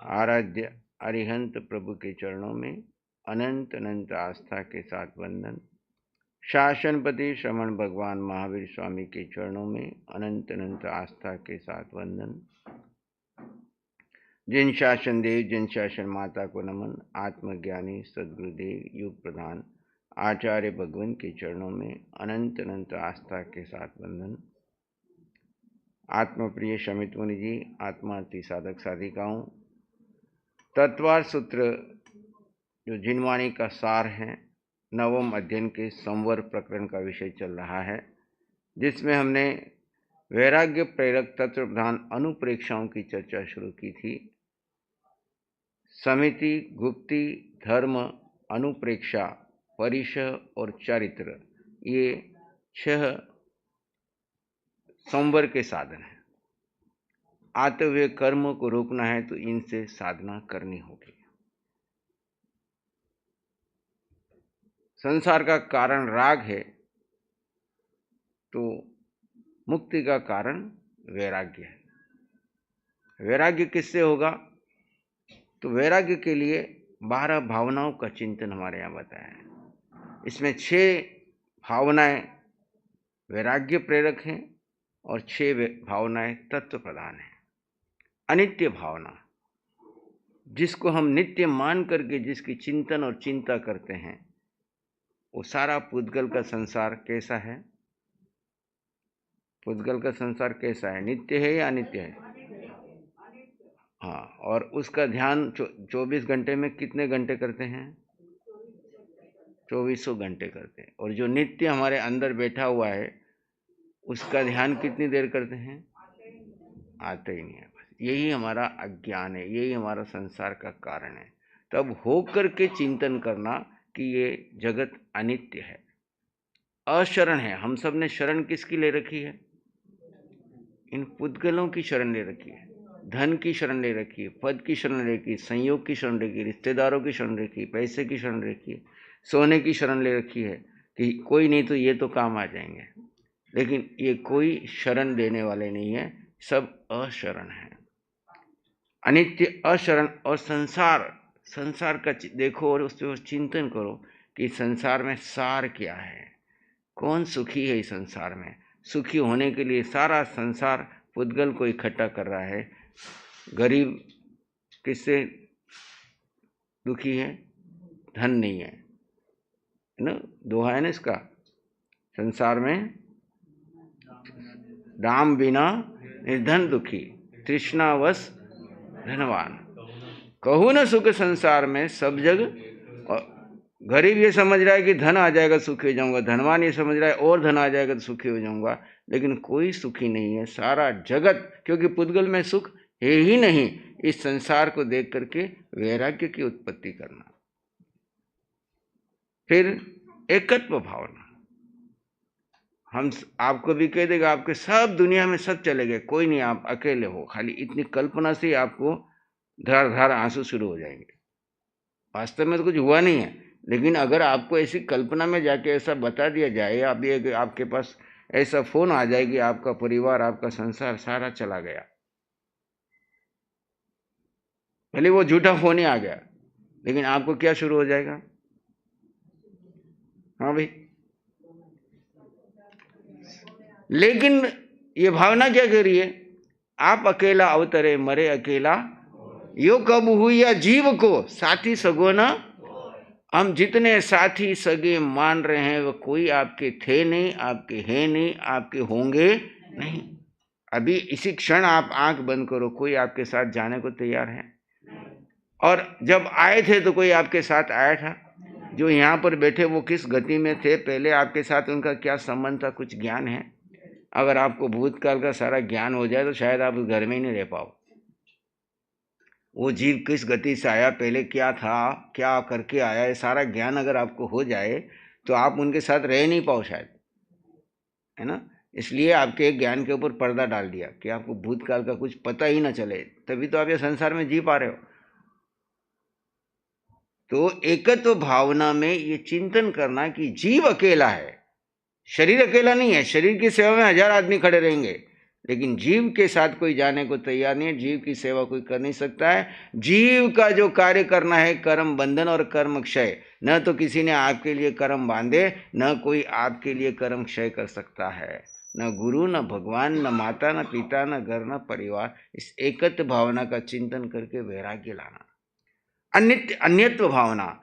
आराध्य अरिहंत प्रभु के चरणों में अनंत अनंत आस्था के साथ वंदन। शासनपति श्रवण भगवान महावीर स्वामी के चरणों में अनंत अनंत आस्था के साथ वंदन। जिन शासन देव जिन शासन माता को नमन। आत्मज्ञानी सद्गुरुदेव युग प्रधान आचार्य भगवान के चरणों में अनंत अनंत आस्था के साथ वंदन। आत्मप्रिय शमित मुनि जी, आत्मार्थी साधक साधिकाओं, तत्वार सूत्र जो जिनवाणी का सार है, नवम अध्ययन के संवर प्रकरण का विषय चल रहा है, जिसमें हमने वैराग्य प्रेरक तत्व प्रधान अनुप्रेक्षाओं की चर्चा शुरू की थी। समिति, गुप्ति, धर्म, अनुप्रेक्षा, परिशह और चारित्र, ये 6 संवर के साधन हैं। आते हुए कर्म को रोकना है तो इनसे साधना करनी होगी। संसार का कारण राग है तो मुक्ति का कारण वैराग्य है। वैराग्य किससे होगा? तो वैराग्य के लिए 12 भावनाओं का चिंतन हमारे यहाँ बताया है। इसमें 6 भावनाएं वैराग्य प्रेरक हैं और 6 भावनाएं तत्व प्रधान हैं। अनित्य भावना, जिसको हम नित्य मान करके जिसकी चिंतन और चिंता करते हैं, वो सारा पुद्गल का संसार कैसा है? पुद्गल का संसार कैसा है? नित्य है या अनित्य है? हाँ, और उसका ध्यान 24 घंटे में कितने घंटे करते हैं? 2400 घंटे करते हैं। और जो नित्य हमारे अंदर बैठा हुआ है, उसका ध्यान कितनी देर करते हैं? आते ही नहीं है। बस यही हमारा अज्ञान है, यही हमारा संसार का कारण है। तब होकर के चिंतन करना कि ये जगत अनित्य है, अशरण है। हम सब ने शरण किसकी ले रखी है? इन पुद्गलों की शरण ले रखी है, धन की शरण ले रखी है, पद की शरण ले रखी है, संयोग की शरण ले रखी है, रिश्तेदारों की शरण ले रखी है, पैसे की शरण ले रखी है, सोने की शरण ले रखी है कि कोई नहीं तो ये तो काम आ जाएंगे। लेकिन ये कोई शरण देने वाले नहीं है, सब अशरण है, अनित्य अशरण। और संसार का देखो और उस पर चिंतन करो कि संसार में सार क्या है, कौन सुखी है इस संसार में। सुखी होने के लिए सारा संसार पुद्गल को इकट्ठा कर रहा है। गरीब किससे दुखी है? धन नहीं है ना, दोहा है ना इसका, संसार में दाम बिना निर्धन दुखी, तृष्णावश धनवान। कहूँ न सुख संसार में सब जग। और गरीब ये समझ रहा है कि धन आ जाएगा सुखी हो जाऊंगा, धनवान ये समझ रहा है और धन आ जाएगा तो सुखी हो जाऊंगा, लेकिन कोई सुखी नहीं है सारा जगत, क्योंकि पुद्गल में सुख है ही नहीं। इस संसार को देख करके वैराग्य की उत्पत्ति करना। फिर एकत्व भावना, हम आपको भी कह देगा आपके सब दुनिया में सब चले गए, कोई नहीं, आप अकेले हो। खाली इतनी कल्पना से आपको धार धार आंसू शुरू हो जाएंगे। वास्तव में तो कुछ हुआ नहीं है, लेकिन अगर आपको ऐसी कल्पना में जाके ऐसा बता दिया जाए, आप ये आपके पास ऐसा फोन आ जाए कि आपका परिवार, आपका संसार सारा चला गया, भले वो झूठा फोन ही आ गया, लेकिन आपको क्या शुरू हो जाएगा? हाँ भाई, लेकिन ये भावना क्या कह रही है? आप अकेला अवतरे मरे अकेला, यो कब हुई या जीव को साथी सगो न। हम जितने साथी सगे मान रहे हैं वो कोई आपके थे नहीं, आपके हैं नहीं, आपके होंगे नहीं। अभी इसी क्षण आप आंख बंद करो, कोई आपके साथ जाने को तैयार है? और जब आए थे तो कोई आपके साथ आया था? जो यहाँ पर बैठे वो किस गति में थे? पहले आपके साथ उनका क्या संबंध था? कुछ ज्ञान है? अगर आपको भूतकाल का सारा ज्ञान हो जाए तो शायद आप उस घर में ही नहीं रह पाओ। वो जीव किस गति से आया, पहले क्या था, क्या करके आया, ये सारा ज्ञान अगर आपको हो जाए तो आप उनके साथ रह नहीं पाओ शायद, है ना। इसलिए आपके ज्ञान के ऊपर पर्दा डाल दिया कि आपको भूतकाल का कुछ पता ही ना चले, तभी तो आप ये संसार में जी पा रहे हो। तो एकत्व भावना में ये चिंतन करना कि जीव अकेला है, शरीर अकेला नहीं है। शरीर की सेवा में 1000 आदमी खड़े रहेंगे, लेकिन जीव के साथ कोई जाने को तैयार नहीं है, जीव की सेवा कोई कर नहीं सकता है। जीव का जो कार्य करना है कर्म बंधन और कर्म क्षय, न तो किसी ने आपके लिए कर्म बांधे, न कोई आपके लिए कर्म क्षय कर सकता है, न गुरु, न भगवान, न माता, न पिता, न घर, न परिवार। इस एकत्व भावना का चिंतन करके वैराग्य लाना। अन्यत्व भावना,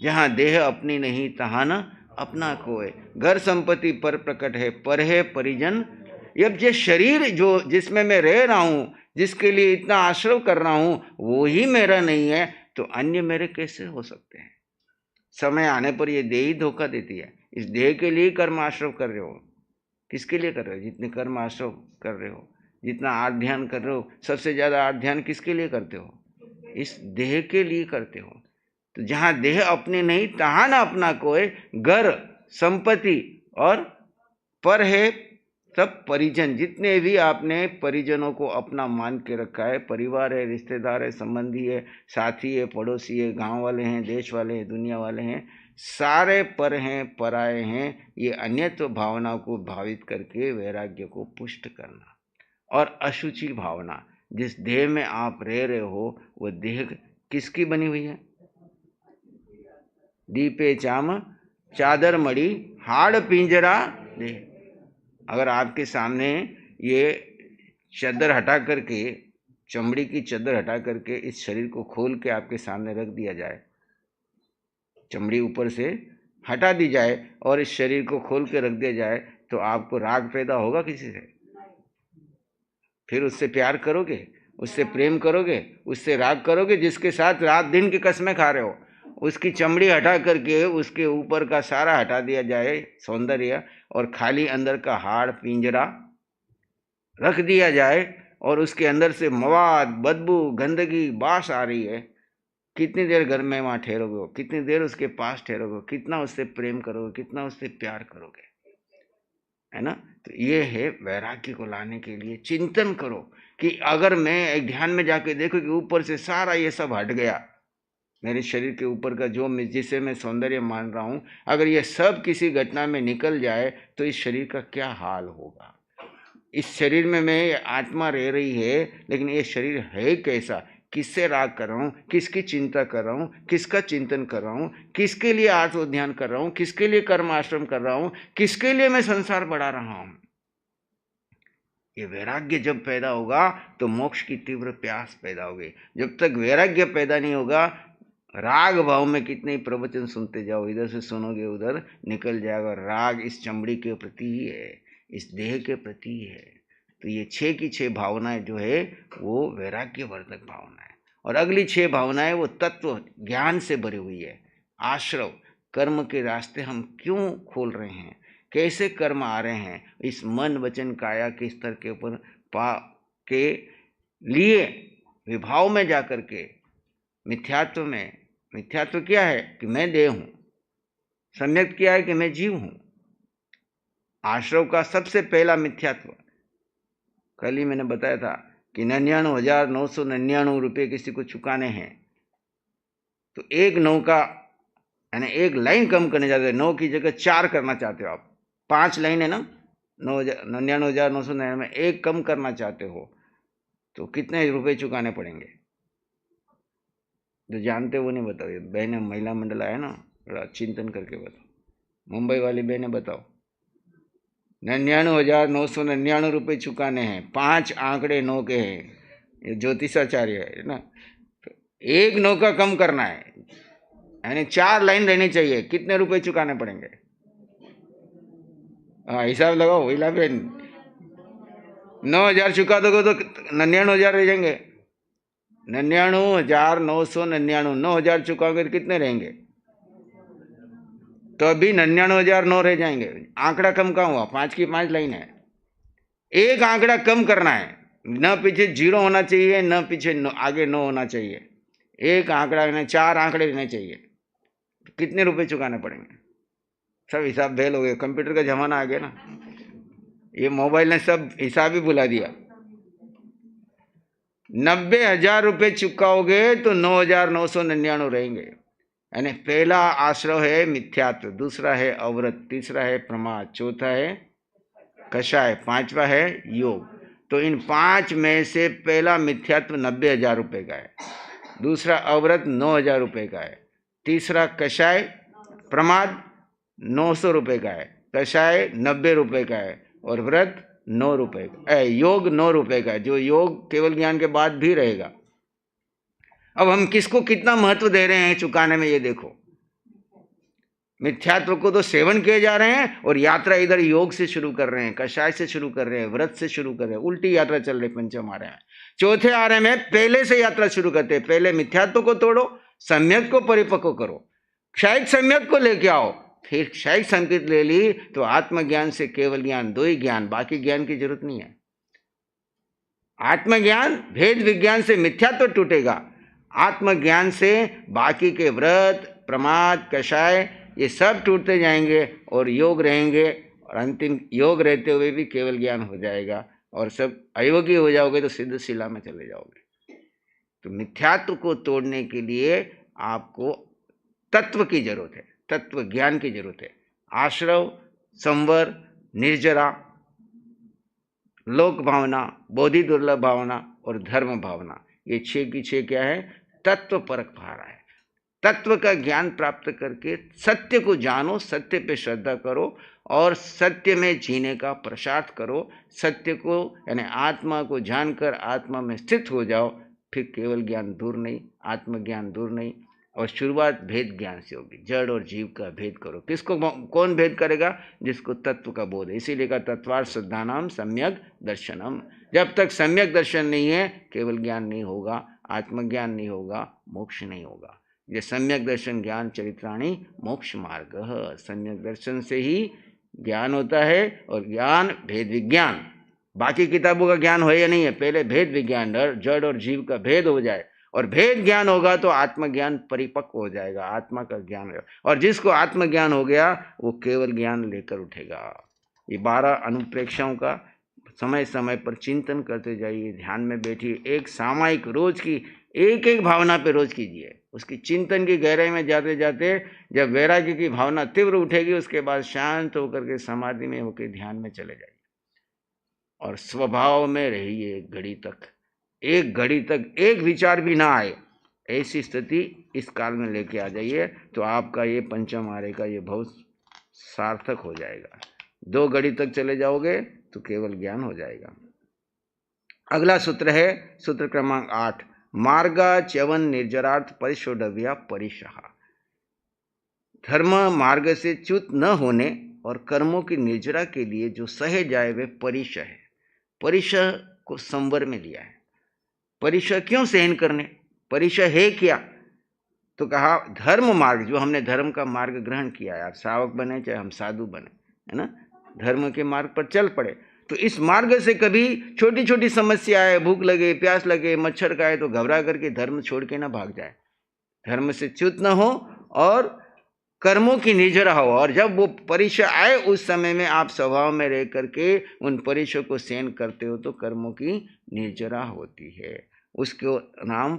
जहाँ देह अपनी नहीं तहाँ न अपना कोय, घर संपत्ति पर प्रकट है, पर है परिजन। अब ये शरीर जो जिसमें मैं रह रहा हूं, जिसके लिए इतना आश्रव कर रहा हूं, वो ही मेरा नहीं है, तो अन्य मेरे कैसे हो सकते हैं? समय आने पर ये देह ही धोखा देती है। इस देह के लिए कर्म आश्रव कर रहे हो। किसके लिए कर रहे हो? जितने कर्म आश्रव कर रहे हो, जितना आर्थ ध्यान कर रहे हो, सबसे ज्यादा आर्थ ध्यान किसके लिए करते हो? इस देह के लिए करते हो। तो जहां देह अपने नहीं तहां ना अपना कोई, घर संपत्ति और पर है सब परिजन। जितने भी आपने परिजनों को अपना मान के रखा है, परिवार है, रिश्तेदार है, संबंधी है, साथी है, पड़ोसी है, गांव वाले हैं, देश वाले हैं, दुनिया वाले हैं, सारे पर हैं, पराए हैं। ये अन्यत्व भावना को भावित करके वैराग्य को पुष्ट करना। और अशुचि भावना, जिस देह में आप रह रहे हो वो देह किसकी बनी हुई है? दीपे चाम चादर मड़ी हाड़ पिंजरा देह। अगर आपके सामने ये चादर हटा करके, चमड़ी की चादर हटा करके इस शरीर को खोल के आपके सामने रख दिया जाए, चमड़ी ऊपर से हटा दी जाए और इस शरीर को खोल के रख दिया जाए, तो आपको राग पैदा होगा किसी से? फिर उससे प्यार करोगे, उससे प्रेम करोगे, उससे राग करोगे जिसके साथ रात दिन की कसमें खा रहे हो? उसकी चमड़ी हटा करके उसके ऊपर का सारा हटा दिया जाए सौंदर्य, और खाली अंदर का हाड़ पिंजरा रख दिया जाए, और उसके अंदर से मवाद, बदबू, गंदगी, बास आ रही है, कितनी देर घर में वहां ठहरोगे? कितनी देर उसके पास ठहरोगे? कितना उससे प्रेम करोगे? कितना उससे प्यार करोगे? है ना? तो ये है वैराग्य को लाने के लिए चिंतन करो कि अगर मैं एक ध्यान में जाके देखो कि ऊपर से सारा ये सब हट गया, मेरे शरीर के ऊपर का जो मैं जिसे मैं सौंदर्य मान रहा हूं, अगर ये सब किसी घटना में निकल जाए तो इस शरीर का क्या हाल होगा? इस शरीर में मैं आत्मा रह रही है, लेकिन ये शरीर है कैसा? किससे राग कर रहा हूं? किसकी चिंता कर रहा हूं? किसका चिंतन कर रहा हूं? किसके लिए आत्म ध्यान कर रहा हूं? किसके लिए कर्म आश्रम कर रहा हूं? किसके लिए मैं संसार बढ़ा रहा हूं? ये वैराग्य जब पैदा होगा तो मोक्ष की तीव्र प्यास पैदा होगी। जब तक वैराग्य पैदा नहीं होगा, राग भाव में कितने प्रवचन सुनते जाओ, इधर से सुनोगे उधर निकल जाएगा। राग इस चमड़ी के प्रति ही है, इस देह के प्रति ही है। तो ये 6 की 6 भावनाएं जो है वो वैराग्य वर्धक भावना है। और अगली 6 भावनाएं वो तत्व ज्ञान से भरी हुई है। आश्रव, कर्म के रास्ते हम क्यों खोल रहे हैं, कैसे कर्म आ रहे हैं, इस मन वचन काया के स्तर के ऊपर पा के लिए विभाव में जाकर के, मिथ्यात्व में, मिथ्यात्व क्या है कि मैं देह हूं, सम्यक क्या है कि मैं जीव हूं। आश्रव का सबसे पहला मिथ्यात्व, कल ही मैंने बताया था कि 99,999 रुपये किसी को चुकाने हैं, तो एक 9 का यानी एक लाइन कम करने जाते हैं, 9 की जगह 4 करना चाहते हो आप, 5 लाइन है ना, 99,999 में एक कम करना चाहते हो, तो कितने रुपए चुकाने पड़ेंगे? जो जानते वो नहीं बताओ। ये बहने महिला मंडल आया ना, थोड़ा चिंतन करके बताओ। मुंबई वाली बहने बताओ। 99,999 रुपये चुकाने हैं, 5 आंकड़े 9 के हैं, ये ज्योतिषाचार्य है ना। तो एक 9 का कम करना है, यानी 4 लाइन रहनी चाहिए, कितने रुपए चुकाने पड़ेंगे? हाँ, हिसाब लगाओ। महिला बहन 9,000 चुका दोगे तो 99,000 रह जाएंगे। 99,999, 9,000 चुकाओगे तो कितने रहेंगे? तो अभी 99,009 रह जाएंगे। आंकड़ा कम कहाँ हुआ? 5 की 5 लाइन है, एक आंकड़ा कम करना है। न पीछे 0 होना चाहिए, न पीछे आगे 9 होना चाहिए, एक आंकड़ा रहना, 4 आंकड़े रहने चाहिए। कितने रुपए चुकाने पड़ेंगे? सब हिसाब फेल हो गए, कंप्यूटर का जमाना आ गया ना, ये मोबाइल ने सब हिसाब ही भुला दिया। 90,000 रुपये चुकाओगे तो 9,999 रहेंगे। यानी पहला आश्रव है मिथ्यात्व, दूसरा है अवृत, तीसरा है प्रमाद, चौथा है कषाय, 5वां है योग। तो इन 5 में से पहला मिथ्यात्व 90,000 रुपये का है, दूसरा अव्रत 9,000 रुपये का है, तीसरा कषाय प्रमाद 900 रुपये का है, कषाय 90 रुपये का है और व्रत 9 रुपये का, योग 9 रुपये का है, जो योग केवल ज्ञान के बाद भी रहेगा। अब हम किसको कितना महत्व दे रहे हैं चुकाने में, ये देखो। मिथ्यात्व को तो सेवन किए जा रहे हैं और यात्रा इधर योग से शुरू कर रहे हैं, कषाय से शुरू कर रहे हैं, व्रत से शुरू कर रहे हैं, उल्टी यात्रा चल रही पंचम आर्य में। चौथे आर्य में पहले से यात्रा शुरू करते हैं, पहले मिथ्यात्व को तोड़ो, सम्यक को परिपक्व करो, क्षयिक सम्यक को लेके आओ, फिर क्षयिक संकेत ले ली तो आत्मज्ञान से केवल ज्ञान, 2 ही ज्ञान, बाकी ज्ञान की जरूरत नहीं है। आत्मज्ञान भेद विज्ञान से मिथ्यात्व टूटेगा, आत्मज्ञान से बाकी के व्रत प्रमाद कषाय ये सब टूटते जाएंगे और योग रहेंगे, और अंतिम योग रहते हुए भी केवल ज्ञान हो जाएगा और सब अयोगी हो जाओगे तो सिद्ध शिला में चले जाओगे। तो मिथ्यात्व को तोड़ने के लिए आपको तत्व की जरूरत है, तत्व ज्ञान की जरूरत है। आश्रव, संवर, निर्जरा, लोक भावना, बोधि दुर्लभ भावना और धर्म भावना, ये 6 की 6 क्या है? तत्व परख भारा है। तत्व का ज्ञान प्राप्त करके सत्य को जानो, सत्य पे श्रद्धा करो और सत्य में जीने का प्रसाद करो। सत्य को यानी आत्मा को जानकर आत्मा में स्थित हो जाओ, फिर केवल ज्ञान दूर नहीं, आत्मज्ञान दूर नहीं। और शुरुआत भेद ज्ञान से होगी, जड़ और जीव का भेद करो। किसको कौन भेद करेगा? जिसको तत्व का बोध है। इसीलिए का तत्वार्थ श्रद्धानाम सम्यक दर्शनम। जब तक सम्यक दर्शन नहीं है केवल ज्ञान नहीं होगा, आत्मज्ञान नहीं होगा, मोक्ष नहीं होगा। ये सम्यक दर्शन ज्ञान चरित्राणी मोक्ष मार्ग, सम्यक दर्शन से ही ज्ञान होता है। और ज्ञान भेद विज्ञान, बाकी किताबों का ज्ञान हो या नहीं है, पहले भेद विज्ञान, जड़ और जीव का भेद हो जाए और भेद ज्ञान होगा तो आत्मज्ञान परिपक्व हो जाएगा, आत्मा का ज्ञान होगा। और जिसको आत्मज्ञान हो गया वो केवल ज्ञान लेकर उठेगा। ये 12 अनुप्रेक्षाओं का समय समय पर चिंतन करते जाइए, ध्यान में बैठिए, एक सामायिक रोज की एक भावना पे रोज कीजिए। उसकी चिंतन की गहराई में जाते जाते जब वैराग्य की भावना तीव्र उठेगी, उसके बाद शांत होकर के समाधि में होकर ध्यान में चले जाइए और स्वभाव में रहिए। एक घड़ी तक एक विचार भी ना आए, ऐसी स्थिति इस काल में लेके आ जाइए तो आपका ये पंचम आर्य का ये बहुत सार्थक हो जाएगा। 2 घड़ी तक चले जाओगे तो केवल ज्ञान हो जाएगा। अगला सूत्र है सूत्र क्रमांक 8, मार्गा च्यवन निर्जरार्थ परिशोधव्या परिशः। धर्म मार्ग से च्युत न होने और कर्मों की निर्जरा के लिए जो सहे जाए वे परिश है। परिशः को संवर में लिया है। परिशः क्यों सहन करने? परिशः है क्या? तो कहा धर्म मार्ग, जो हमने धर्म का मार्ग ग्रहण किया है, आप श्रावक बने चाहे हम साधु बने, है ना, धर्म के मार्ग पर चल पड़े, तो इस मार्ग से कभी छोटी छोटी समस्या आए, भूख लगे, प्यास लगे, मच्छर खाए तो घबरा करके धर्म छोड़ के ना भाग जाए। धर्म से च्युत न हो और कर्मों की निर्जरा हो, और जब वो परिशः आए उस समय में आप स्वभाव में रह करके उन परिशः को सहन करते हो तो कर्मों की निर्जरा होती है, उसको नाम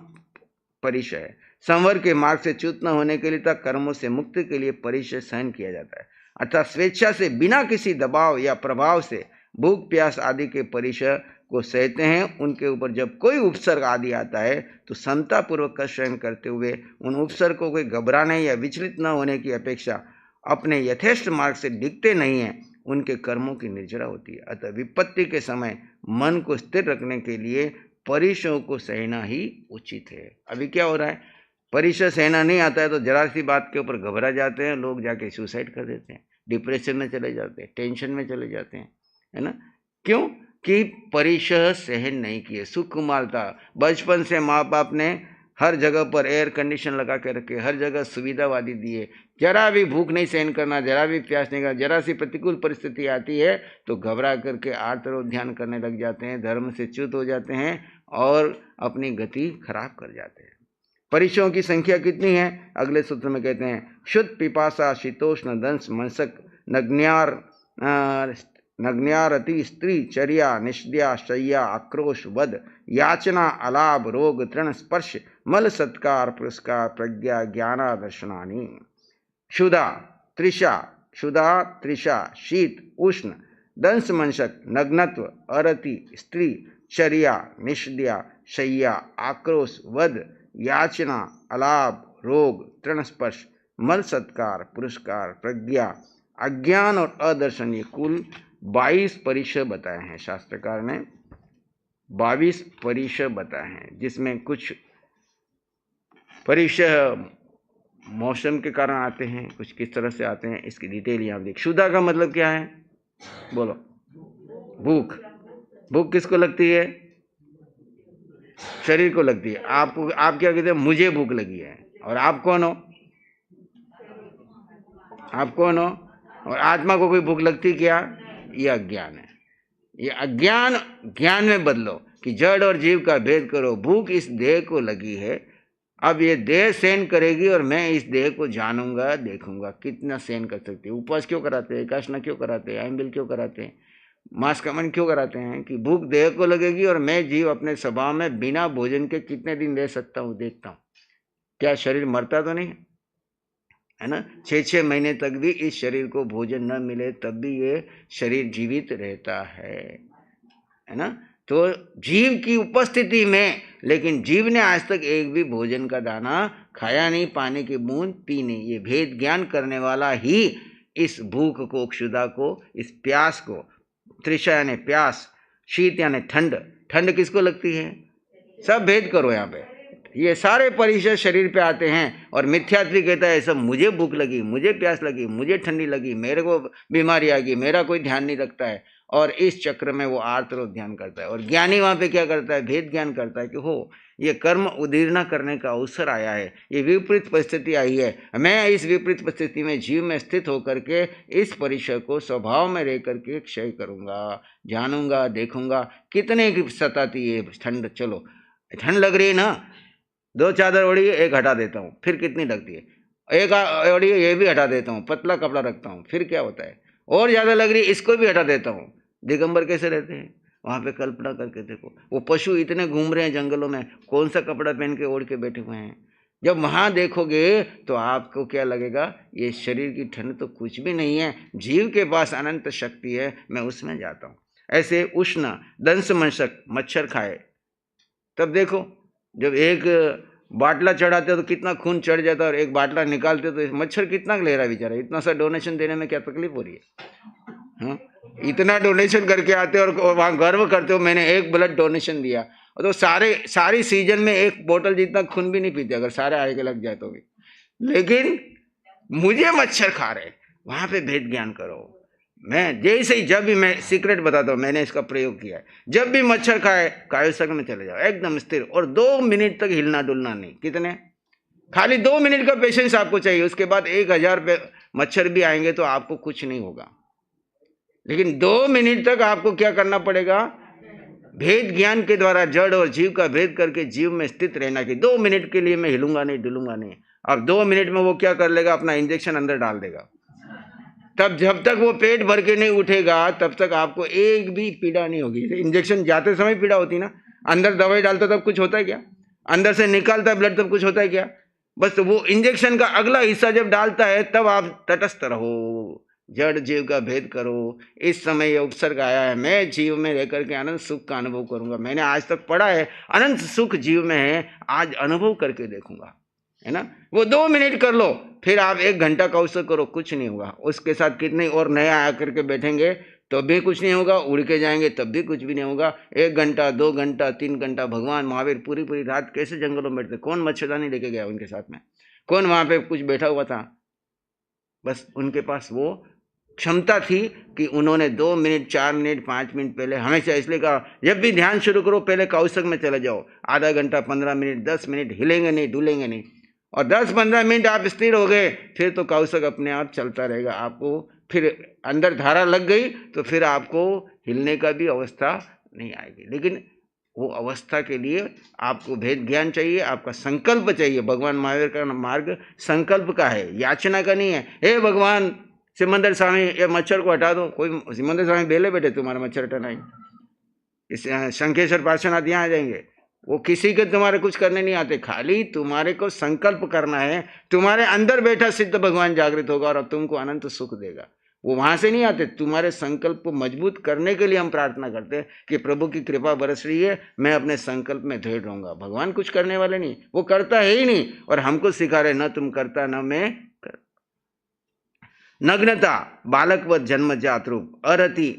परिशः है। संवर के मार्ग से च्युत न होने के लिए तक कर्मों से मुक्ति के लिए परिशः सहन किया जाता है, अर्थात स्वेच्छा से बिना किसी दबाव या प्रभाव से भूख प्यास आदि के परिशः को सहते हैं। उनके ऊपर जब कोई उपसर्ग आदि आता है तो समतापूर्वक कष्ट सहन करते हुए उन उपसर्गों को घबराने या विचलित न होने की अपेक्षा अपने यथेष्ट मार्ग से डिगते नहीं हैं, उनके कर्मों की निर्जरा होती है। अतः विपत्ति के समय मन को स्थिर रखने के लिए परिशयों को सहना ही उचित है। अभी क्या हो रहा है, परिशय सहना नहीं आता है तो जरा सी बात के ऊपर घबरा जाते हैं, लोग जाके सुसाइड कर देते हैं, डिप्रेशन में चले जाते हैं, टेंशन में चले जाते हैं, है ना। क्यों? कि परिशय सहन नहीं किए। सुकुमारता, बचपन से माँ बाप ने हर जगह पर एयर कंडीशन लगा के रखे, हर जगह सुविधावादी दिए, जरा भी भूख नहीं सहन करना, जरा भी प्यास नहीं करना, जरा सी प्रतिकूल परिस्थिति आती है तो घबरा करके आर्तरोध ध्यान करने लग जाते हैं, धर्म से च्युत हो जाते हैं और अपनी गति खराब कर जाते हैं। परिशयों की संख्या कितनी है? अगले सूत्र में कहते हैं, शुद्ध पिपासा शीतोष्ण दंश मंसक नग्न्यारति स्त्री चर्या निष्द्या शय्या आक्रोश वध याचना अलाभ रोग तृण स्पर्श मल सत्कार पुरस्कार प्रज्ञा ज्ञाना दर्शनानि। क्षुधा त्रिषा शीत उष्ण दंश मंशक, नग्नत्व, अरति, स्त्री, चर्या, निषद्या, शय्या, आक्रोश, वध, याचना, अलाप, रोग, तृणस्पर्श, मल सत्कार, पुरस्कार, प्रज्ञा, अज्ञान और अदर्शन, ये कुल 22 परिचय बताए हैं शास्त्रकार ने। 22 परिचय बताए हैं, जिसमें कुछ परिचय मौसम के कारण आते हैं, कुछ किस तरह से आते हैं, इसकी डिटेल यहाँ देख। क्षुधा का मतलब क्या है? बोलो। भूख। भूख किसको लगती है? शरीर को लगती है। आपको, आप क्या कहते हैं? मुझे भूख लगी है। और आप कौन हो? आप कौन हो? और आत्मा को कोई भूख लगती क्या? ये अज्ञान है। ये अज्ञान ज्ञान में बदलो कि जड़ और जीव का भेद करो। भूख इस देह को लगी है, अब ये देह सहन करेगी और मैं इस देह को जानूंगा, देखूंगा कितना सहन कर सकती है। उपवास क्यों कराते हैं? एकादशी क्यों कराते हैं? आइमबिल क्यों कराते हैं? मांस कमन क्यों कराते हैं? कि भूख देह को लगेगी और मैं जीव अपने स्वभाव में बिना भोजन के कितने दिन रह सकता हूँ, देखता हूँ। क्या शरीर मरता तो नहीं है ना? 6-6 महीने तक भी इस शरीर को भोजन न मिले तब भी ये शरीर जीवित रहता है ना? तो जीव की उपस्थिति में, लेकिन जीव ने आज तक एक भी भोजन का दाना खाया नहीं, पानी की बूंद पी नहीं। ये भेद ज्ञान करने वाला ही इस भूख को, क्षुधा को, इस प्यास को, तृषा यानी प्यास, शीत यानी ठंड, ठंड किसको लगती है? सब भेद करो यहाँ पे। ये सारे परिचय शरीर पे आते हैं और मिथ्यात्व कहता है सब मुझे भूख लगी, मुझे प्यास लगी, मुझे ठंडी लगी, मेरे को बीमारी आ गई, मेरा कोई ध्यान नहीं रखता है। और इस चक्र में वो आर्तरोध ध्यान करता है। और ज्ञानी वहाँ पे क्या करता है? भेद ज्ञान करता है कि हो ये कर्म उदीर्णा करने का अवसर आया है, ये विपरीत परिस्थिति आई है, मैं इस विपरीत परिस्थिति में जीव में स्थित होकर के इस परिचय को स्वभाव में रह करके क्षय करूँगा, जानूंगा, देखूंगा। कितने की सताती है ठंड? चलो ठंड लग रही है ना, 2 चादर ओढ़ी है, एक हटा देता हूँ, फिर कितनी लगती है? एक ओढ़ी है, ये भी हटा देता हूँ, पतला कपड़ा रखता हूँ, फिर क्या होता है? और ज़्यादा लग रही है, इसको भी हटा देता हूँ। दिगंबर कैसे रहते हैं? वहाँ पे कल्पना करके देखो, वो पशु इतने घूम रहे हैं जंगलों में, कौन सा कपड़ा पहन के ओढ़ के बैठे हुए हैं। जब वहाँ देखोगे तो आपको क्या लगेगा? ये शरीर की ठंड तो कुछ भी नहीं है, जीव के पास अनंत शक्ति है, मैं उसमें जाता हूँ। ऐसे उष्ण दंश मंशक, मच्छर खाए तब देखो, जब एक बाटला चढ़ाते हो तो कितना खून चढ़ जाता है, और एक बाटला निकालते हो तो मच्छर कितना ले रहा है बेचारा। इतना सा डोनेशन देने में क्या तकलीफ हो रही है? हाँ, इतना डोनेशन करके आते हो और वहाँ गर्व करते हो मैंने एक ब्लड डोनेशन दिया, और तो सारी सीजन में एक बोतल जितना खून भी नहीं पीते अगर सारे आगे लग जाए तो भी। लेकिन मुझे मच्छर खा रहे, वहाँ पे भेद ज्ञान करो। मैं जैसे ही, जब भी, मैं सीक्रेट बताता हूँ, मैंने इसका प्रयोग किया है। जब भी मच्छर खाए कायुसक में चले जाओ एकदम स्थिर, और 2 मिनट तक हिलना डुलना नहीं। कितने? खाली 2 मिनट का पेशेंस आपको चाहिए। उसके बाद 1000 मच्छर भी आएंगे तो आपको कुछ नहीं होगा, लेकिन 2 मिनट तक आपको क्या करना पड़ेगा? भेद ज्ञान के द्वारा जड़ और जीव का भेद करके जीव में स्थित रहना कि 2 मिनट के लिए मैं हिलूंगा नहीं, डुलूंगा नहीं। अब 2 मिनट में वो क्या कर लेगा? अपना इंजेक्शन अंदर डाल देगा। तब जब तक वो पेट भर के नहीं उठेगा तब तक आपको एक भी पीड़ा नहीं होगी। इंजेक्शन जाते समय पीड़ा होती ना, अंदर दवाई डालता तब कुछ होता है क्या? अंदर से निकालता ब्लड तब कुछ होता है क्या? बस वो इंजेक्शन का अगला हिस्सा जब डालता है तब आप तटस्थ रहो, जड़ जीव का भेद करो। इस समय ये उपसर्ग आया है, मैं जीव में रहकर के अनंत सुख का अनुभव करूंगा। मैंने आज तक पढ़ा है अनंत सुख जीव में है, आज अनुभव करके देखूंगा, है ना? वो 2 मिनट कर लो, फिर आप 1 घंटा का अवसर करो, कुछ नहीं होगा। उसके साथ कितने और नया आकर के बैठेंगे तो भी कुछ नहीं होगा, उड़ के जाएंगे तब भी कुछ भी नहीं होगा। 1 घंटा, 2 घंटा, 3 घंटा, भगवान महावीर पूरी रात कैसे जंगलों में बैठते? कौन मच्छरदानी लेके गया उनके साथ में? कौन वहां पे कुछ बैठा हुआ था? बस उनके पास वो क्षमता थी कि उन्होंने 2 मिनट, 4 मिनट, 5 मिनट पहले हमेशा इसलिए कहा जब भी ध्यान शुरू करो पहले काउसक में चले जाओ। आधा घंटा, 15 मिनट, 10 मिनट हिलेंगे नहीं, डुलेंगे नहीं, और 10-15 मिनट आप स्थिर हो गए, फिर तो काउसक अपने आप चलता रहेगा। आपको फिर अंदर धारा लग गई तो फिर आपको हिलने का भी अवस्था नहीं आएगी। लेकिन वो अवस्था के लिए आपको भेद ज्ञान चाहिए, आपका संकल्प चाहिए। भगवान महावीर का मार्ग संकल्प का है, याचना का नहीं है। हे भगवान सिमंदर स्वामी ये मच्छर को हटा दो, कोई सिमंदर स्वामी बेले बैठे तुम्हारा मच्छर हटाना ही, इस शंखेश्वर पार्श्वनाथ यहाँ आ जाएंगे, वो किसी के तुम्हारे कुछ करने नहीं आते, खाली तुम्हारे को संकल्प करना है। तुम्हारे अंदर बैठा सिद्ध भगवान जागृत होगा और तुमको अनंत सुख देगा। वो वहां से नहीं आते। तुम्हारे संकल्प को मजबूत करने के लिए हम प्रार्थना करते हैं कि प्रभु की कृपा बरस रही है, मैं अपने संकल्प में दृढ़ रहूंगा। भगवान कुछ करने वाले नहीं, वो करता है ही नहीं, और हमको सिखा रहे न तुम करता न मैं कर। नग्नता बालकवत जन्मजात रूप, अरति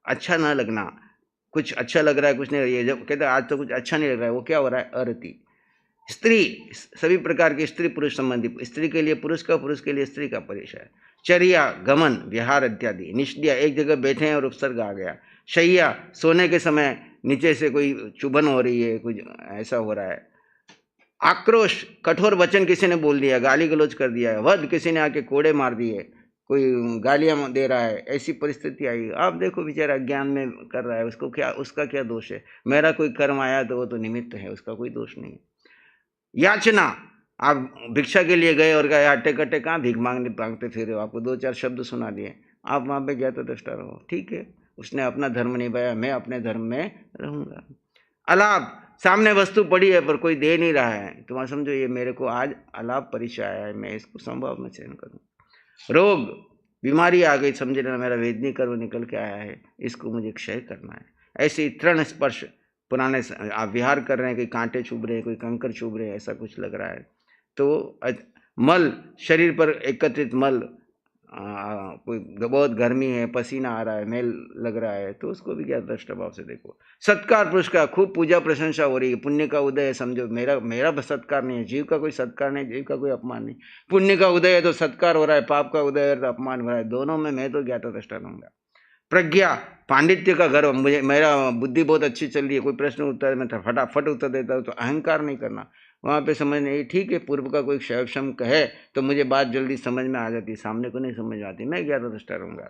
अच्छा न लगना, कुछ अच्छा लग रहा है कुछ नहीं, ये जब कहते हैं आज तो कुछ अच्छा नहीं लग रहा है, वो क्या हो रहा है? अरति। स्त्री सभी प्रकार के स्त्री पुरुष संबंधी, स्त्री के लिए पुरुष का, पुरुष के लिए स्त्री का परिचय है। चर्या गमन विहार इत्यादि। निष्ठिया एक जगह बैठे हैं और उपसर्ग आ गया। शैया सोने के समय नीचे से कोई चुभन हो रही है, कुछ ऐसा हो रहा है। आक्रोश कठोर वचन किसी ने बोल दिया, गाली गलौज कर दिया है। वध किसी ने आके कोड़े मार दिए, कोई गालियां दे रहा है, ऐसी परिस्थिति आई। आप देखो बेचारा अज्ञान में कर रहा है, उसको क्या, उसका क्या दोष है? मेरा कोई कर्म आया तो वो तो निमित्त है, उसका कोई दोष नहीं है। याचना, आप भिक्षा के लिए गए और गए अट्टे कट्टे कहाँ भीख मांगते फिर हो, आपको 2-4 शब्द सुना दिए, आप वहाँ पे ज्ञाता दृष्टा रहो, ठीक है, उसने अपना धर्म निभाया, मैं अपने धर्म में रहूंगा। अलाभ, सामने वस्तु पड़ी है पर कोई दे नहीं रहा है, तुम समझो ये मेरे को आज अलाभ परिचय आया है, मैं इसको संभव में चयन करूँ। रोग, बीमारी आ गई, समझ लेना मेरा वेदनी कर्म निकल के आया है, इसको मुझे क्षय करना है। ऐसे तृण स्पर्श, पुराने आप विहार कर रहे हैं, कोई कांटे चुभ रहे हैं, कोई कंकर चुभ रहे हैं, ऐसा कुछ लग रहा है तो मल, शरीर पर एकत्रित मल, कोई बहुत गर्मी है, पसीना आ रहा है, मेल लग रहा है, तो उसको भी क्या दृष्ट भाव से देखो। सत्कार पुरुष का, खूब पूजा प्रशंसा हो रही है, पुण्य का उदय है, समझो मेरा सत्कार नहीं है, जीव का कोई सत्कार नहीं, जीव का कोई अपमान नहीं। पुण्य का उदय है तो सत्कार हो रहा है, पाप का उदय है तो अपमान हो रहा है, दोनों में मैं तो ज्ञाता दृष्टा रहूंगा। प्रज्ञा, पांडित्य का गर्व, मुझे मेरा बुद्धि बहुत अच्छी चल रही है, कोई प्रश्न उत्तर में फटाफट उत्तर देता हूँ, तो अहंकार नहीं करना। वहाँ पे समझ नहीं, ठीक है पूर्व का कोई क्षयक्षम कहे तो मुझे बात जल्दी समझ में आ जाती, सामने को नहीं समझ आती, मैं ज्ञाता दृष्टा रहूंगा।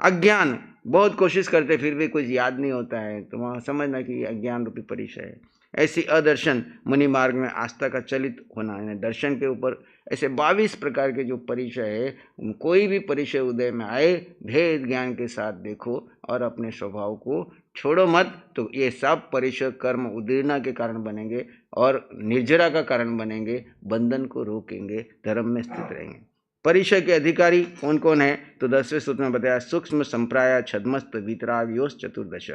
अज्ञान, बहुत कोशिश करते फिर भी कुछ याद नहीं होता है, तो वहाँ समझना कि अज्ञान रूपी परिचय है। ऐसी अदर्शन, मुनि मार्ग में आस्था का चलित होना, यानी दर्शन के ऊपर ऐसे 22 प्रकार के जो परिचय है, कोई भी परिचय उदय में आए, भेद ज्ञान के साथ देखो और अपने स्वभाव को छोड़ो मत, तो ये सब परिचय कर्म उदीर्णा के कारण बनेंगे और निर्जरा का कारण बनेंगे, बंधन को रोकेंगे, धर्म में स्थित रहेंगे। परिचय के अधिकारी कौन कौन है? तो 10वें सूत्र में बताया, सूक्ष्म संप्राय छद्मस्त वितराग योस चतुर्दश।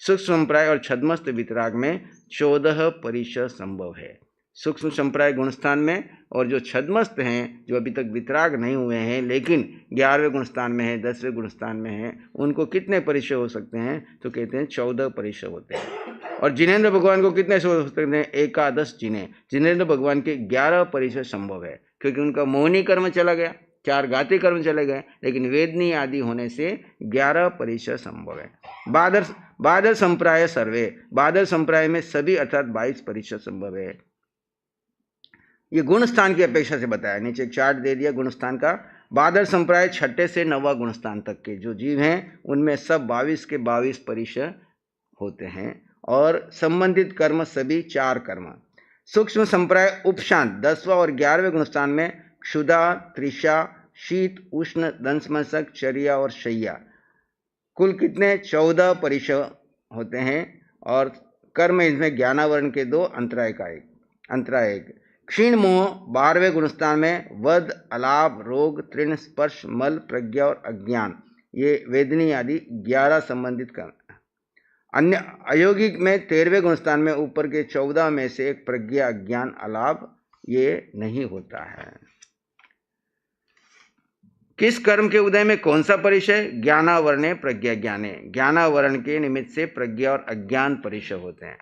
सूक्ष्म संप्राय और छद्मस्त वितराग में 14 परिचय संभव है। सूक्ष्म संप्राय गुणस्थान में, और जो छद्मस्त हैं, जो अभी तक वितराग नहीं हुए हैं लेकिन 11वें गुणस्थान में है, 10वें गुणस्थान में है, उनको कितने परिचय हो सकते हैं? तो कहते हैं 14 परिचय होते हैं। और जिनेंद्र भगवान को कितने हो सकते हैं? 11 जिनेंद्र भगवान के 11 परिचय संभव है, क्योंकि उनका मोहनी कर्म चला गया, 4 घाती कर्म चले गए, लेकिन वेदनी आदि होने से 11 परिचय संभव है। बादल संप्राय सर्वे, बादल संप्राय में सभी अर्थात 22 परिचय संभव है। ये गुण स्थान की अपेक्षा से बताया, नीचे एक चार्ट दे दिया गुण स्थान का। बादल संप्राय 6 से 9वां गुण स्थान तक के जो जीव हैं, उनमें सब 22 के 22 परिचय होते हैं, और संबंधित कर्म सभी 4 कर्म। सूक्ष्म संप्राय उपशांत 10वां और 11वें गुणस्थान में क्षुधा, तृषा, शीत, उष्ण, दंशमशक, चर्या और शैया, कुल कितने? 14 परिचय होते हैं, और कर्म इसमें ज्ञानावरण के 2, अंतराय का 1। क्षीण मोह 12वें गुणस्थान में वध, अलाभ, रोग, तृण, स्पर्श, मल, प्रज्ञा और अज्ञान, ये वेदनी आदि 11 संबंधित कर्म। अन्य अयोगिक में 13वें गुणस्थान में ऊपर के 14 में से एक प्रज्ञा, अज्ञान, अलाभ, ये नहीं होता है। किस कर्म के उदय में कौन सा परिचय? ज्ञानावरणे प्रज्ञा ज्ञाने, ज्ञानावरण के निमित्त से प्रज्ञा और अज्ञान परिचय होते हैं।